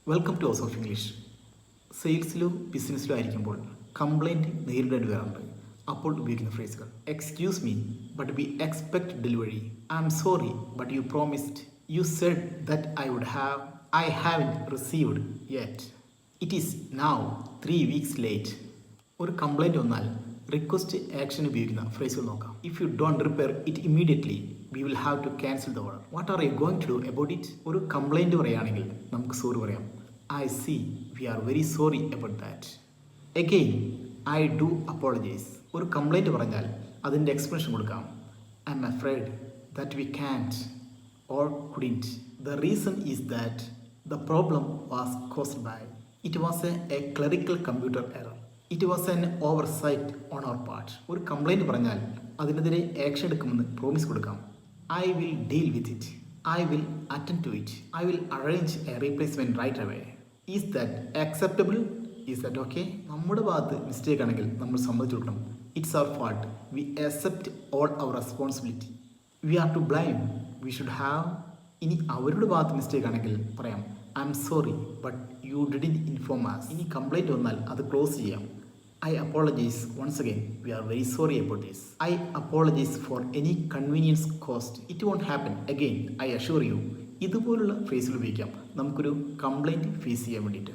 Welcome to house of English. സെയിൽസിലോ ബിസിനസ്സിലോ ആയിരിക്കുമ്പോൾ കംപ്ലൈൻറ്റ് നേരിടേണ്ടി വരാറുണ്ട്. അപ്പോൾ ഉപയോഗിക്കുന്ന ഫ്രേസുകൾ: excuse me but we expect delivery, I am sorry but you promised, you said that I haven't received yet, it is now 3 weeks late. ഒരു complaint വന്നാൽ റിക്വസ്റ്റ് ആക്ഷൻ ഉപയോഗിക്കുന്ന ഫ്രേസുകൾ നോക്കാം. If you don't repair it immediately we will have to cancel the order. What are you going to do about it? ഒരു complaint പറയുകയാണെങ്കിൽ നമുക്ക് sorry പറയാം. I see, we are very sorry about that. Again, I do apologise. ഒരു complaint പറഞ്ഞാൽ അതിൻ്റെ explanation കൊടുക്കാം. I'm afraid that we can't or couldn't. The reason is that the problem was caused by, it was a clerical computer error, it was an oversight on our part. ഒരു complaint പറഞ്ഞാൽ അതിനെതിരെ action എടുക്കുമെന്ന് promise കൊടുക്കാം. I will deal with it, I will attend to it, I will arrange a replacement right away. Is that acceptable? Is that okay? നമ്മുടെ ഭാഗത്ത് mistake ആണെങ്കിൽ നമ്മൾ സമ്മതിച്ചു കൊടുക്കണം. It's our fault, we accept all our responsibility, we are to blame, we should have. ഇനി അവരുടെ ഭാഗത്ത് mistake ആണെങ്കിൽ പറയാം I am sorry but you didn't inform us. ഇനി കംപ്ലൈൻറ്റ് വന്നാൽ അത് ക്ലോസ് ചെയ്യാം. I apologize once again. We are very sorry about this. I apologize for any convenience caused. It won't happen again, I assure you. ഇതുപോലുള്ള ഫ്രേസുകൾ ഉപയോഗിക്കാം നമുക്കൊരു complaint face ചെയ്യാൻ വേണ്ടിയിട്ട്.